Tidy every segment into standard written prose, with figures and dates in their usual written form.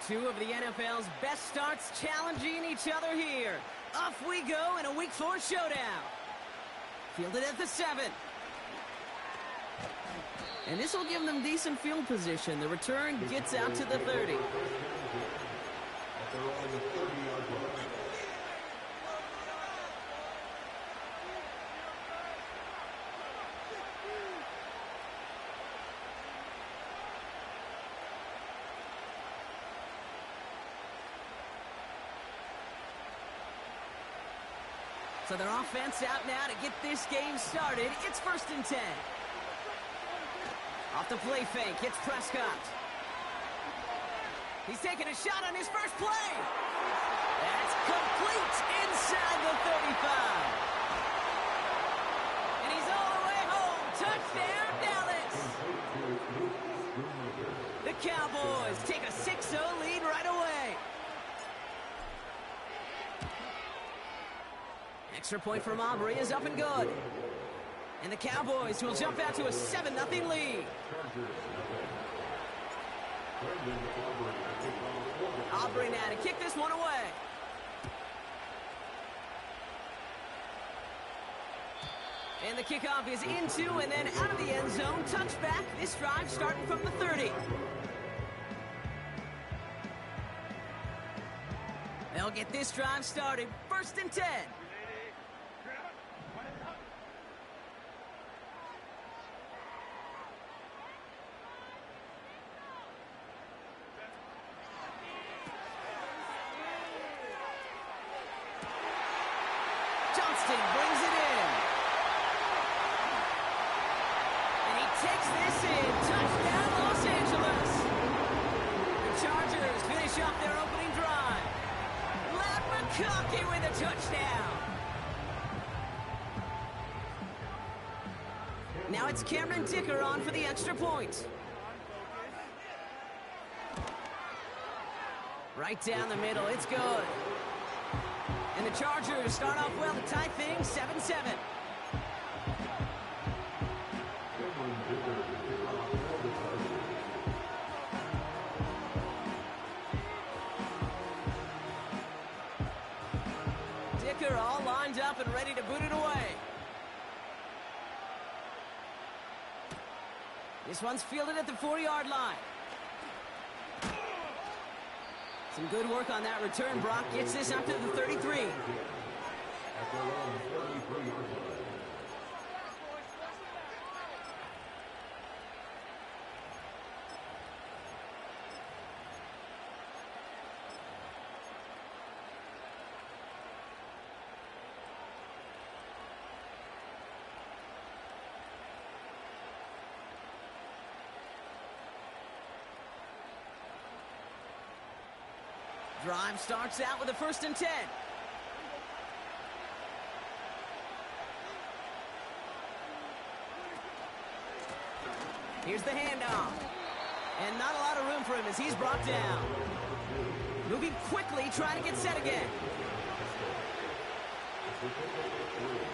Two of the NFL's best starts challenging each other here. Off we go in a Week 4 showdown. Fielded at the 7. And this will give them decent field position. The return gets out to the 30. So their offense out now to get this game started. It's 1st and 10. Off the play fake, it's Prescott. He's taking a shot on his first play. That's complete inside the 35. And he's all the way home. Touchdown, Dallas. The Cowboys take a 6-0 lead right away. Extra point from Aubrey is up and good. And the Cowboys will jump out to a 7-0 lead. Aubrey now to kick this one away. And the kickoff is into and then out of the end zone. Touchback. This drive starting from the 30. They'll get this drive started. 1st and 10. Brings it in. And he takes this in. Touchdown, Los Angeles. The Chargers finish off their opening drive. Ladd McConkey with a touchdown. Now it's Cameron Dicker on for the extra point. Right down the middle. It's good. And the Chargers start off well to tie things 7-7. Dicker all lined up and ready to boot it away. This one's fielded at the 40-yard line. Some good work on that return. Brock gets this up to the 33. Drive starts out with a 1st and 10. Here's the handoff. And not a lot of room for him as he's brought down. Moving quickly, trying to get set again.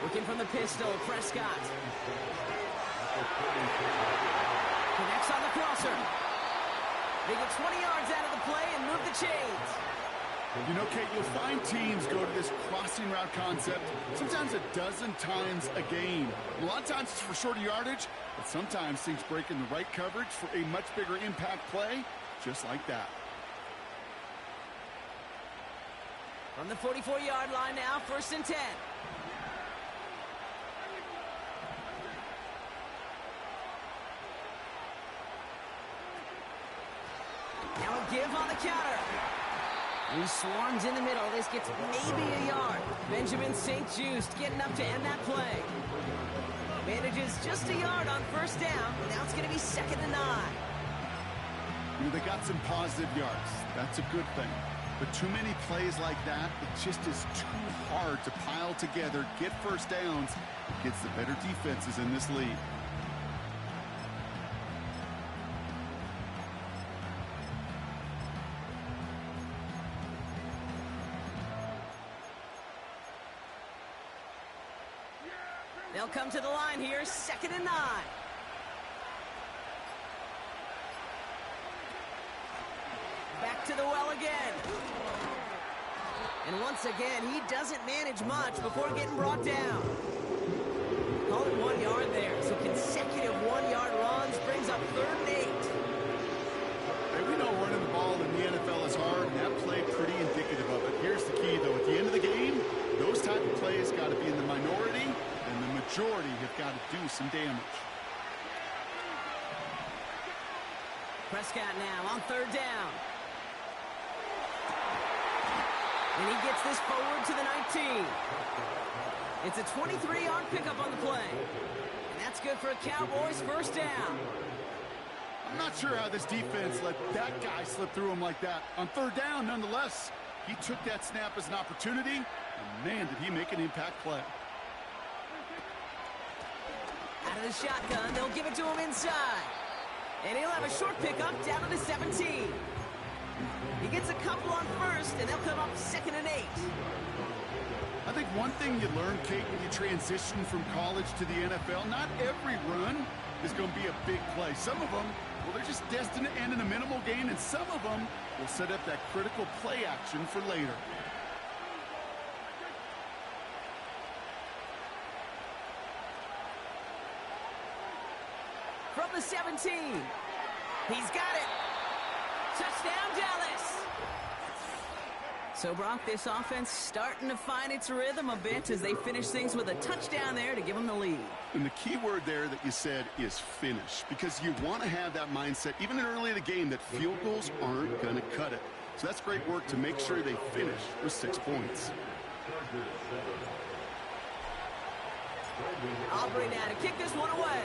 Working from the pistol, Prescott. Connects on the crosser. They get 20 yards out of the play and move the chains. You know, Kate, you'll find teams go to this crossing route concept sometimes a dozen times a game. A lot of times it's for shorter yardage, but sometimes teams break in the right coverage for a much bigger impact play, just like that. From the 44-yard line now, 1st and 10. Now a give on the counter. He swarms in the middle. This gets maybe a yard. Benjamin St-Juste getting up to end that play. Manages just a yard on 1st down. Now it's going to be 2nd and 9. You know, they got some positive yards. That's a good thing. But too many plays like that, it just is too hard to pile together, get 1st downs, gets the better defenses in this league. They'll come to the line here, 2nd and 9. to the well again. And once again, he doesn't manage much before getting brought down. Call it 1 yard there. So consecutive 1-yard runs brings up 3rd and 8. Hey, we know running the ball in the NFL is hard, and that play pretty indicative of it. Here's the key, though. At the end of the game, those type of plays got to be in the minority, and the majority have got to do some damage. Prescott now on 3rd down. And he gets this forward to the 19. It's a 23-yard pickup on the play. And that's good for a Cowboys 1st down. I'm not sure how this defense let that guy slip through him like that. On 3rd down, nonetheless, he took that snap as an opportunity, and man, did he make an impact play. Out of the shotgun, they'll give it to him inside. And he'll have a short pickup down to the 17. He gets a couple on 1st, and they'll come up 2nd and 8. I think one thing you learn, Kate, when you transition from college to the NFL, not every run is going to be a big play. Some of them, well, they're just destined to end in a minimal gain, and some of them will set up that critical play action for later. From the 17. He's got it. Touchdown, Dallas. So, Brock, this offense starting to find its rhythm a bit as they finish things with a touchdown there to give them the lead. And the key word there that you said is finish, because you want to have that mindset, even early in the game, that field goals aren't going to cut it. So that's great work to make sure they finish with 6 points. Aubrey now to kick this one away.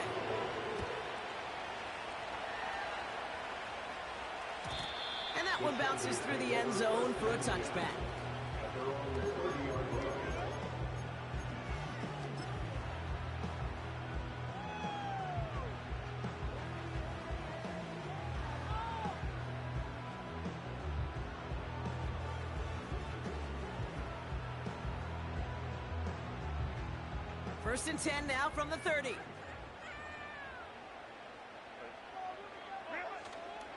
And that one bounces through the end zone for a touchback. First and 10 now from the 30.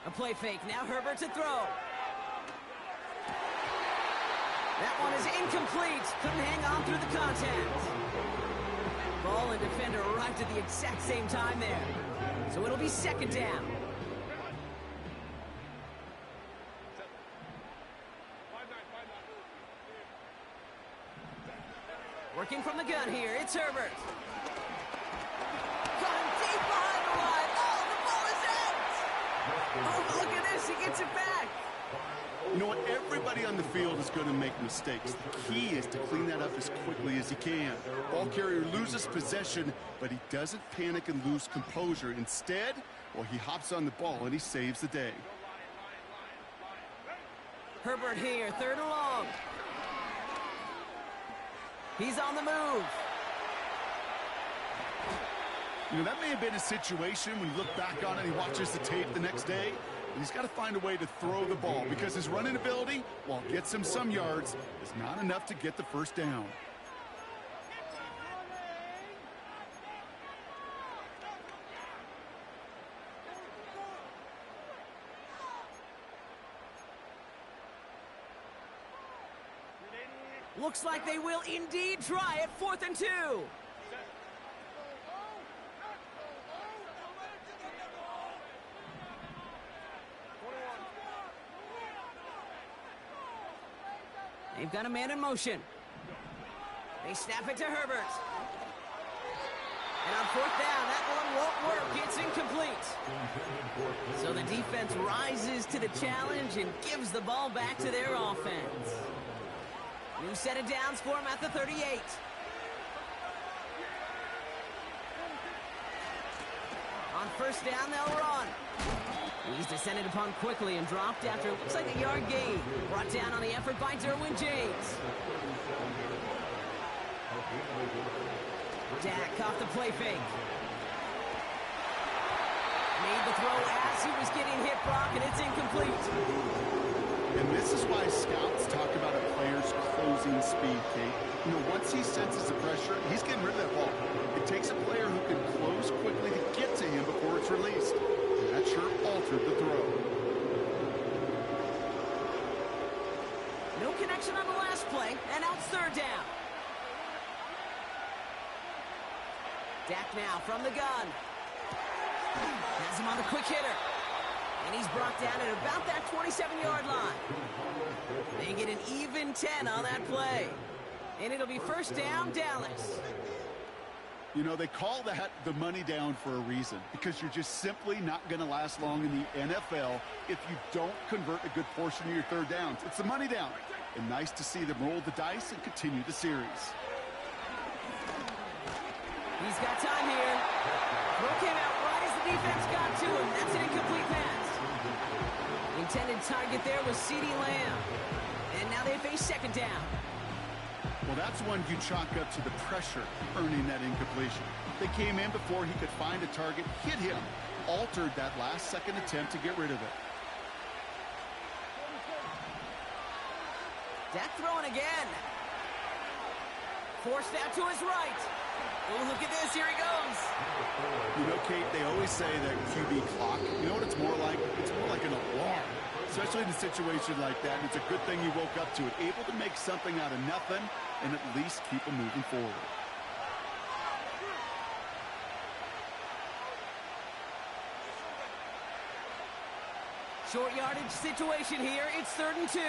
A play fake. Now Herbert to throw. That one is incomplete. Couldn't hang on through the contact. Ball and defender arrived at the exact same time there. So it'll be 2nd down. Working from the gun here, it's Herbert. Got him deep behind the line. Oh, the ball is out! Oh, look at this, he gets it back. You know what? Everybody on the field is going to make mistakes. The key is to clean that up as quickly as he can. Ball carrier loses possession, but he doesn't panic and lose composure. Instead, well, he hops on the ball and he saves the day. Herbert here, 3rd and long. He's on the move. You know, that may have been a situation when you look back on it and he watches the tape the next day. He's got to find a way to throw the ball because his running ability, while it gets him some yards, is not enough to get the 1st down. Looks like they will indeed try it. 4th and 2. They've got a man in motion. They snap it to Herbert. And on 4th down, that one won't work. It's incomplete. So the defense rises to the challenge and gives the ball back to their offense. New set of downs for him at the 38. On 1st down, they'll run. He's descended upon quickly and dropped after it looks like a yard gain. Brought down on the effort by Derwin James. Dak off the play fake. Made the throw as he was getting hit, Brock, and it's incomplete. And this is why scouts talk about a player's closing speed, Kate. You know, once he senses the pressure, he's getting rid of that ball. It takes a player who can close quickly to get to him before it's released. And that sure altered the throw. no connection on the last play, and now it's third down. Dak now from the gun. Has him on the quick hitter. And he's brought down at about that 27-yard line. They get an even 10 on that play. And it'll be first down, Dallas. You know, they call that the money down for a reason, because you're just simply not going to last long in the NFL if you don't convert a good portion of your third downs. It's the money down. And nice to see them roll the dice and continue the series. He's got time here. Throw came out right as the defense got to him. That's an incomplete pass. Intended target there was CeeDee Lamb. And now they face second down. Well, that's one you chalk up to the pressure earning that incompletion. They came in before he could find a target, hit him, altered that last-second attempt to get rid of it. Dak throwing again. Forced out to his right. Oh, look at this. Here he goes. You know, Kate, they always say that QB clock, you know what it's more like? It's more like an alarm, especially in a situation like that. And it's a good thing you woke up to it, able to make something out of nothing and at least keep them moving forward. Short yardage situation here. It's 3rd and 2.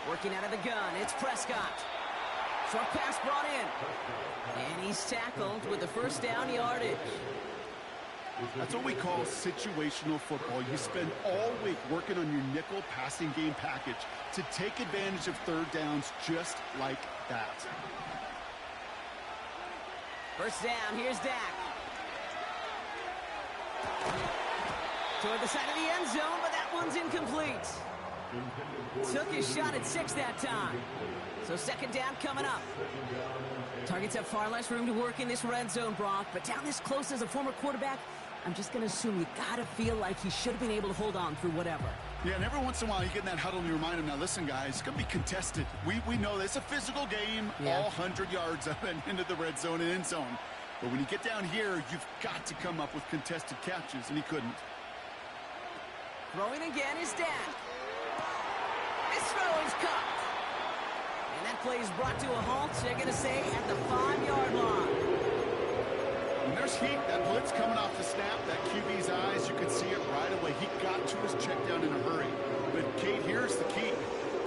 Working out of the gun, it's Prescott. Short pass brought in. And he's tackled with the first down yardage. That's what we call situational football. You spend all week working on your nickel passing game package to take advantage of third downs just like that. First down, here's Dak. Toward the side of the end zone, but that one's incomplete. Took his shot at 6 that time. So second down coming up. Targets have far less room to work in this red zone, Brock, but down this close as a former quarterback, I'm just going to assume you got to feel like he should have been able to hold on through whatever. Yeah, and every once in a while you get in that huddle and you remind him, now listen, guys, it's going to be contested. We know this. It's a physical game, all 100 yards up and into the red zone and end zone. But when you get down here, you've got to come up with contested catches, and he couldn't. Throwing again is Dak. This throw is caught. And that play is brought to a halt, they're going to say, at the 5-yard line. When there's heat, that blitz coming off the snap, that QB's eyes, you could see it right away. He got to his check down in a hurry. But, Kate, here's the key.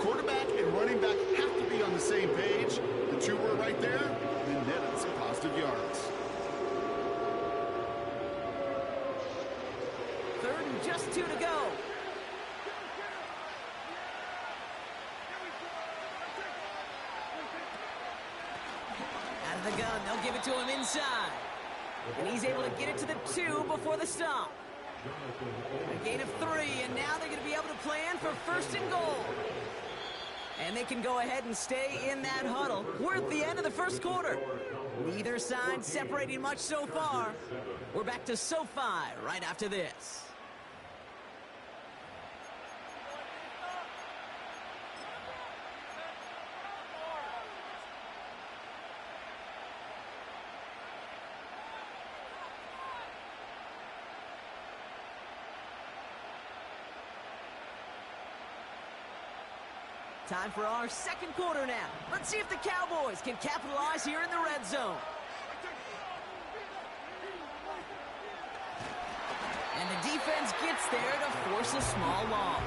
Quarterback and running back have to be on the same page. The two were right there, and netted some positive yards. 3rd and just 2 to go. Out of the gun, they'll give it to him inside. And he's able to get it to the 2 before the stop. A gain of 3, and now they're going to be able to plan for 1st and goal. And they can go ahead and stay in that huddle. We're at the end of the first quarter. Neither side separating much so far. We're back to SoFi right after this. Time for our second quarter now. Let's see if the Cowboys can capitalize here in the red zone. And the defense gets there to force a small loss.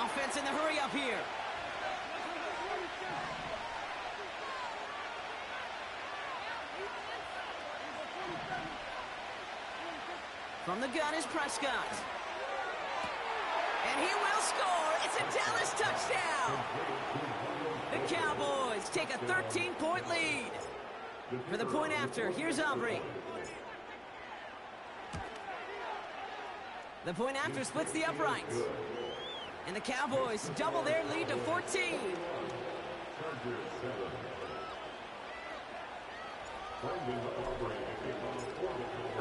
Offense in the hurry up here. From the gun is Prescott. And he will score. It's a Dallas touchdown. The Cowboys take a 13-point lead. For the point after, here's Aubrey. The point after splits the uprights. And the Cowboys double their lead to 14.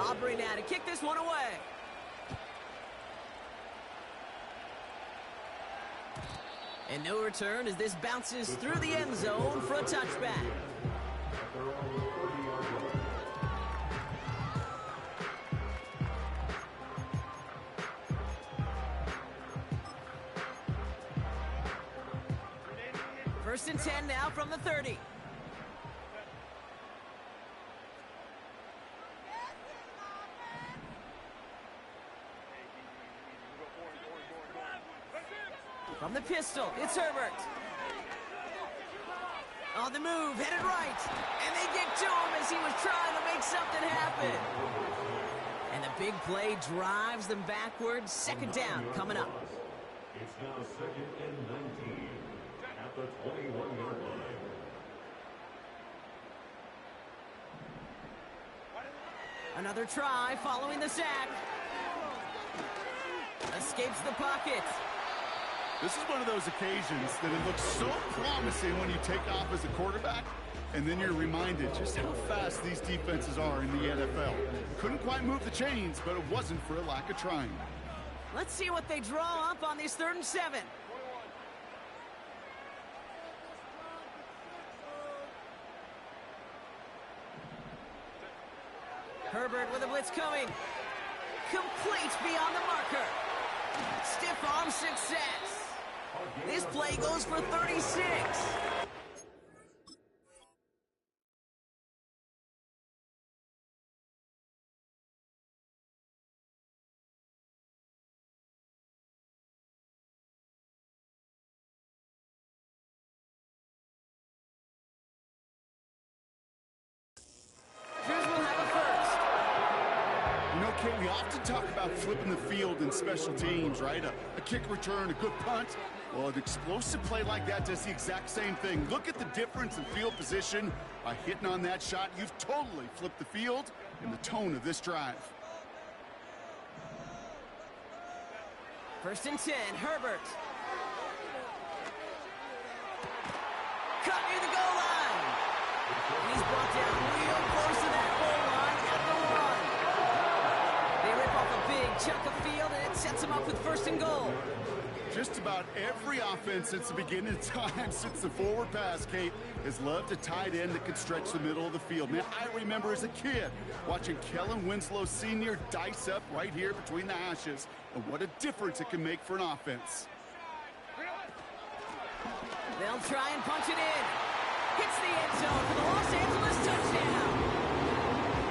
Aubrey now to kick this one away. And no return as this bounces through the end zone for a touchback. 10 now from the 30. From the pistol, it's Herbert. On the move, headed right. And they get to him as he was trying to make something happen. And the big play drives them backwards. Second down coming up. It's now 2nd and 19 at the 21-yard line. Another try following the sack. Escapes the pocket. This is one of those occasions that it looks so promising when you take off as a quarterback, and then you're reminded just how fast these defenses are in the NFL. Couldn't quite move the chains, but it wasn't for a lack of trying. Let's see what they draw up on this 3rd and 7. Herbert with a blitz coming. Complete beyond the marker. Stiff arm success. This play goes for 36. Okay, we often talk about flipping the field in special teams, right? A kick return, a good punt. Well, an explosive play like that does the exact same thing. Look at the difference in field position. By hitting on that shot, you've totally flipped the field and the tone of this drive. 1st and 10, Herbert. Cut near the goal line. And he's brought down real close to that goal line at the 1. They rip off a big chunk of field, and it sets them up with 1st and goal. Just about every offense since the beginning of time, since the forward pass, Kate, has loved a tight end that could stretch the middle of the field. Man, I remember as a kid watching Kellen Winslow Sr. dice up right here between the hashes, and what a difference it can make for an offense. They'll try and punch it in. Hits the end zone for the Los Angeles touchdown.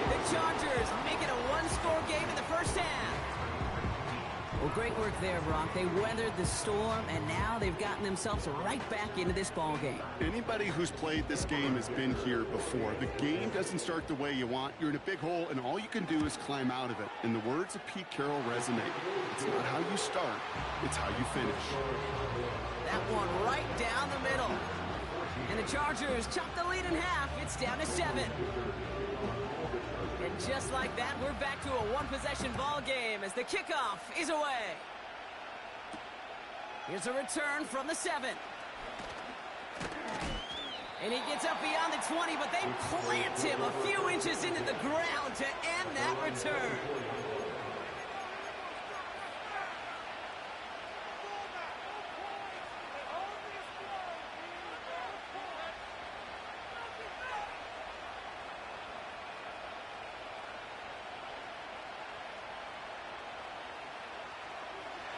The Chargers make it a one-score game in the 1st half. Well, great work there, Brock. They weathered the storm, and now they've gotten themselves right back into this ball game. Anybody who's played this game has been here before. The game doesn't start the way you want. You're in a big hole, and all you can do is climb out of it. And the words of Pete Carroll resonate. It's not how you start, it's how you finish. That one right down the middle. And the Chargers chop the lead in half. It's down to 7. And just like that, we're back to a one-possession ball game as the kickoff is away. Here's a return from the 7. And he gets up beyond the 20, but they plant him a few inches into the ground to end that return.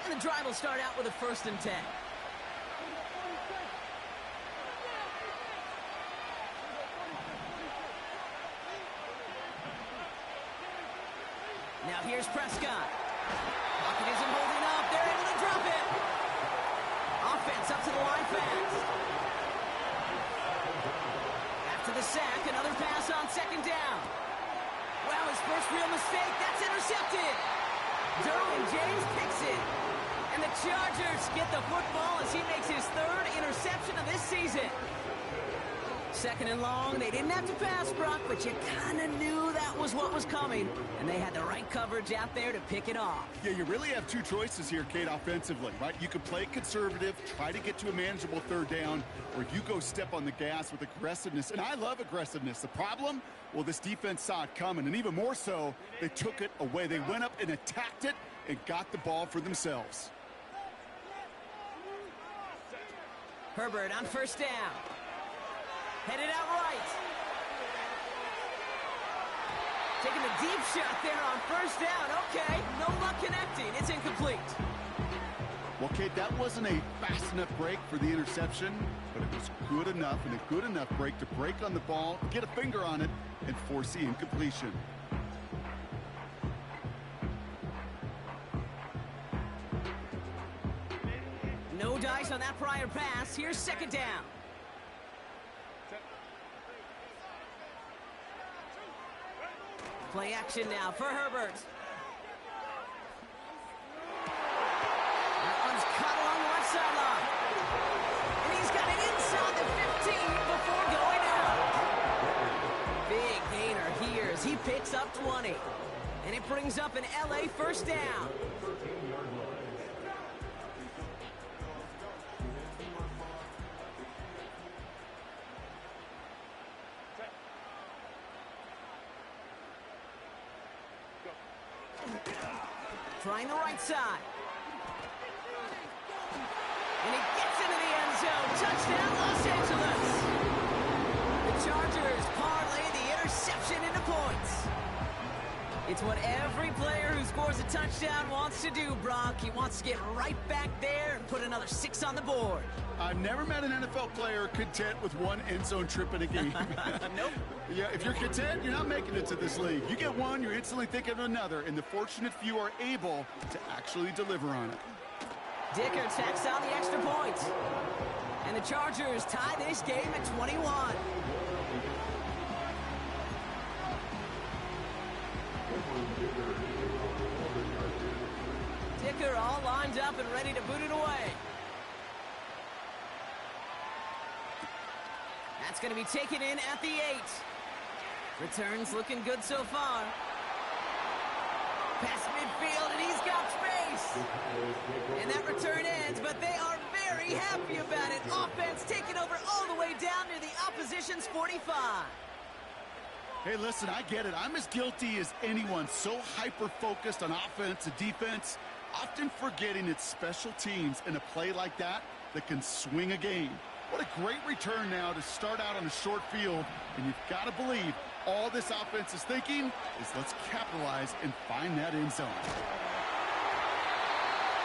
And the drive will start out with a 1st and 10. Now here's Prescott. Pocket isn't holding up. They're able to drop it. Offense up to the line fast. After the sack, another pass on 2nd down. Wow, his first real mistake. That's intercepted. Derwin James picks it. And the Chargers get the football as he makes his 3rd interception of this season. 2nd and long. They didn't have to pass, Brock, but you kind of knew that was what was coming. And they had the right coverage out there to pick it off. Yeah, you really have two choices here, Kate, offensively, right? You can play conservative, try to get to a manageable 3rd down, or you go step on the gas with aggressiveness. And I love aggressiveness. The problem? Well, this defense saw it coming, and even more so, they took it away. They went up and attacked it and got the ball for themselves. Herbert on 1st down. Headed out right. Taking a deep shot there on 1st down. Okay, no luck connecting. It's incomplete. Well, Kate, that wasn't a fast enough break for the interception, but it was good enough and a good enough break to break on the ball, get a finger on it, and force the incompletion. No dice on that prior pass. Here's second down. Play action now for Herbert. That one's cut along the left sideline. And he's got it inside the 15 before going out. Big gainer here as he picks up 20. And it brings up an LA first down. Trying the right side. And he gets into the end zone. Touchdown, Los Angeles. The Chargers parlay the interception into points. It's what every player who scores a touchdown wants to do, Brock. He wants to get right back there and put another 6 on the board. I've never met an NFL player content with one end zone trip in a game. Nope. Yeah, if you're content, you're not making it to this league. You get one, you're instantly thinking of another, and the fortunate few are able to actually deliver on it. Dicker tacks on the extra point. And the Chargers tie this game at 21. Dicker all lined up and ready to boot it away. That's going to be taken in at the 8. Returns looking good so far. Past midfield, and he's got space. And that return ends, but they are very happy about it. Offense taking over all the way down near the opposition's 45. Hey, listen, I get it. I'm as guilty as anyone. So hyper-focused on offense and defense, often forgetting it's special teams in a play like that can swing a game. What a great return now to start out on a short field, and you've got to believe all this offense is thinking is let's capitalize and find that end zone.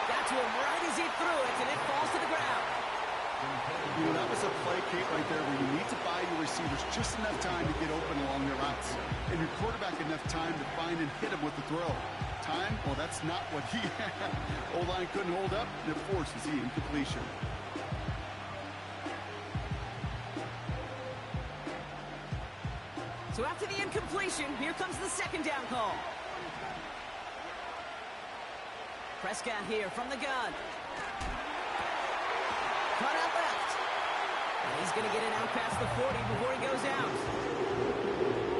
Got to him right as he threw it, and it falls to the ground. You know, that was a play, Kate, right there where you need to buy your receivers just enough time to get open along their routes, and your quarterback enough time to find and hit him with the throw. Time? Well, that's not what he had. O-line couldn't hold up, and it forces the incompletion. So after the incompletion, here comes the second down call. Prescott here from the gun. Cut out left. And he's going to get it out past the 40 before he goes out.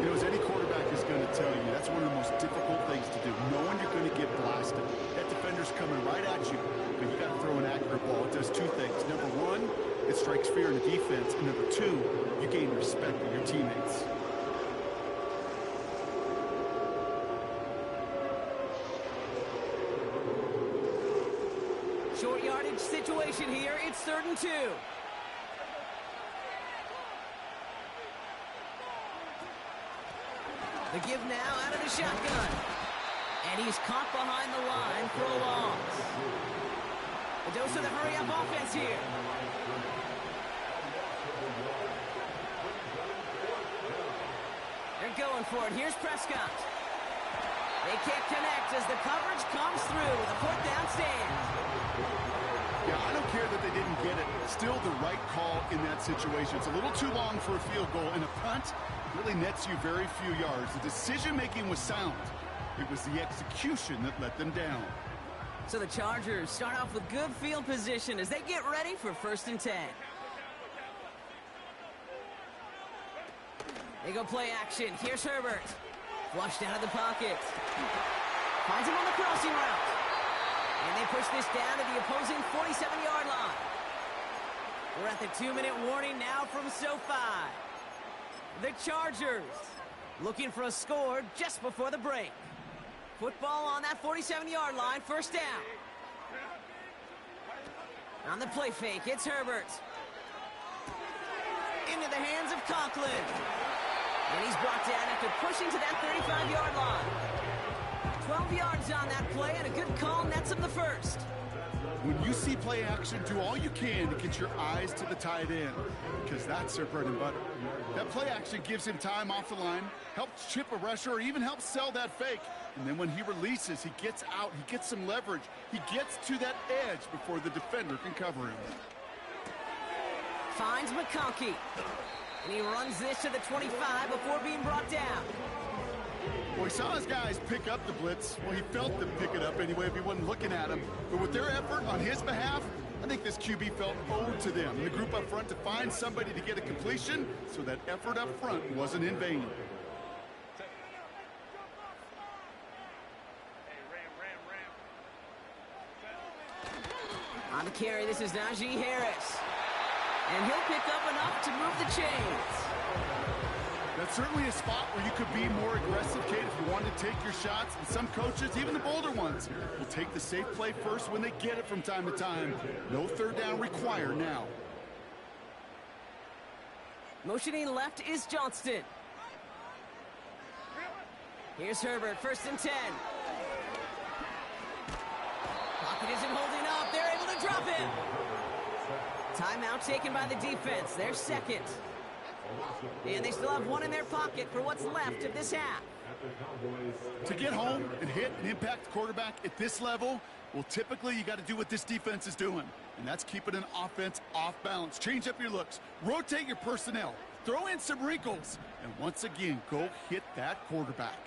You know, as any quarterback is going to tell you, that's one of the most difficult things to do, knowing you're going to get blasted. That defender's coming right at you, but you got to throw an accurate ball. It does two things. Number one, it strikes fear in the defense. And number two, you gain respect of your teammates. Short yardage situation here. It's 3rd and 2. The give now out of the shotgun. And he's caught behind the line for a loss. A dose of the hurry-up offense here. They're going for it. Here's Prescott. They can't connect as the coverage comes through with a 4th down stand. Yeah, I don't care that they didn't get it. Still the right call in that situation. It's a little too long for a field goal, and a punt really nets you very few yards. The decision-making was sound. It was the execution that let them down. So the Chargers start off with good field position as they get ready for 1st and 10. They go play action. Here's Herbert. Flushed out of the pocket. Finds him on the crossing route. And they push this down to the opposing 47-yard line. We're at the 2-minute warning now from SoFi. The Chargers looking for a score just before the break. Football on that 47-yard line, 1st down. On the play fake, it's Herbert. Into the hands of Conklin. And he's brought down after pushing to that 35-yard line. 12 yards on that play, and a good call nets him the first. When you see play action, do all you can to get your eyes to the tight end, because that's their bread and butter. That play action gives him time off the line, helps chip a rusher, or even helps sell that fake. And then when he releases, he gets out, he gets some leverage. He gets to that edge before the defender can cover him. Finds McConkey. And he runs this to the 25 before being brought down. Well, he saw his guys pick up the blitz. Well, he felt them pick it up anyway if he wasn't looking at him. But with their effort on his behalf, I think this QB felt owed to them. And the group up front to find somebody to get a completion, so that effort up front wasn't in vain. On the carry, this is Najee Harris. And he'll pick up enough to move the chains. That's certainly a spot where you could be more aggressive, Kate, if you want to take your shots. And some coaches, even the bolder ones, will take the safe play first when they get it from time to time. No third down required now. Motioning left is Johnston. Here's Herbert, 1st and 10. Pocket isn't holding up. They're able to drop him. Timeout taken by the defense. Their second. And they still have one in their pocket for what's left of this half. To get home and hit and impact the quarterback at this level, well, typically you got to do what this defense is doing, and that's keeping an offense off balance. Change up your looks, rotate your personnel, throw in some wrinkles, and once again, go hit that quarterback.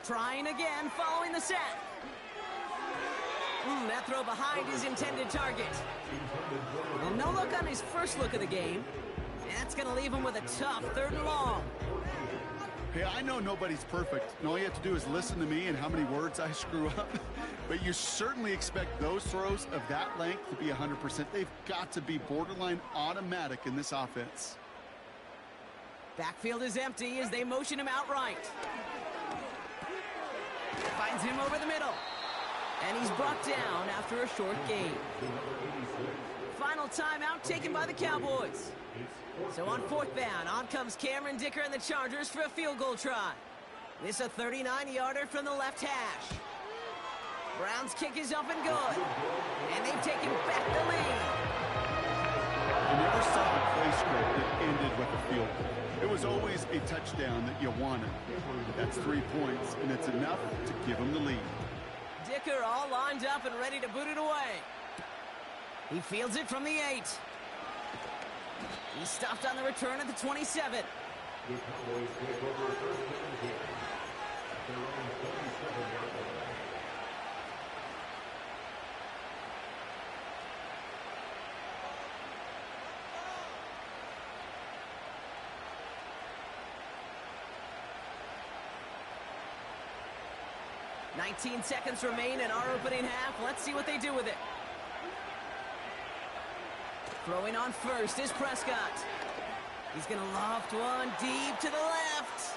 Trying again, following the sack. That throw behind his intended target. Well, no look on his first look of the game. That's going to leave him with a tough 3rd and long. Hey, I know nobody's perfect, and all you have to do is listen to me and how many words I screw up. But you certainly expect those throws of that length to be 100%. They've got to be borderline automatic in this offense. Backfield is empty as they motion him outright. Finds him over the middle. And he's brought down after a short gain. Final timeout taken by the Cowboys. So on 4th down, on comes Cameron Dicker and the Chargers for a field goal try. This a 39-yarder from the left hash. Brown's kick is up and good. And they've taken back the lead. I never saw a play script that ended with a field goal. It was always a touchdown that you wanted. That's 3 points, and it's enough to give them the lead. Dicker all lined up and ready to boot it away. He fields it from the 8. He's stopped on the return at the 27. "19 seconds remain in our opening half. Let's see what they do with it." Throwing on first is Prescott. He's going to loft one deep to the left.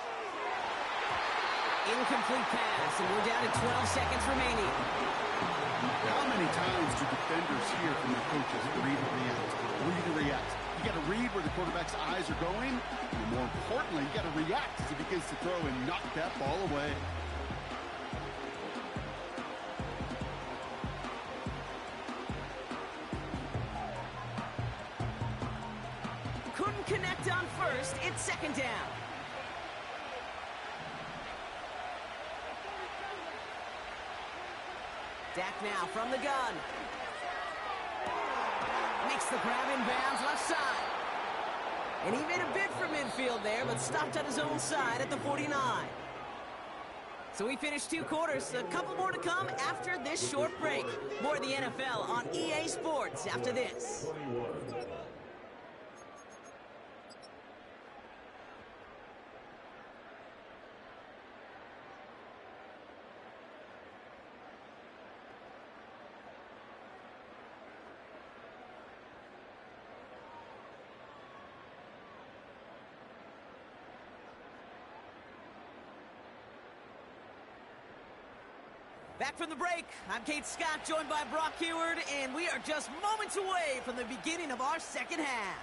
Incomplete pass, and we're down to 12 seconds remaining. How many times do defenders hear from their coaches, read and react, read and react? You got to read where the quarterback's eyes are going, and more importantly, you got to react as he begins to throw and knock that ball away. Couldn't connect on first. It's 2nd down. Dak now from the gun. Makes the grab in bounds left side. And he made a bid for midfield there, but stopped on his own side at the 49. So we finished 2 quarters. A couple more to come after this short break. More of the NFL on EA Sports after this. Back from the break, I'm Kate Scott, joined by Brock Heward, and we are just moments away from the beginning of our second half.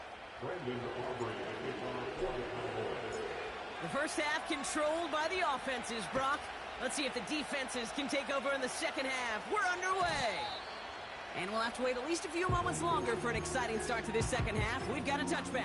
The first half controlled by the offenses, Brock. Let's see if the defenses can take over in the second half. We're underway. And we'll have to wait at least a few moments longer for an exciting start to this second half. We've got a touchback.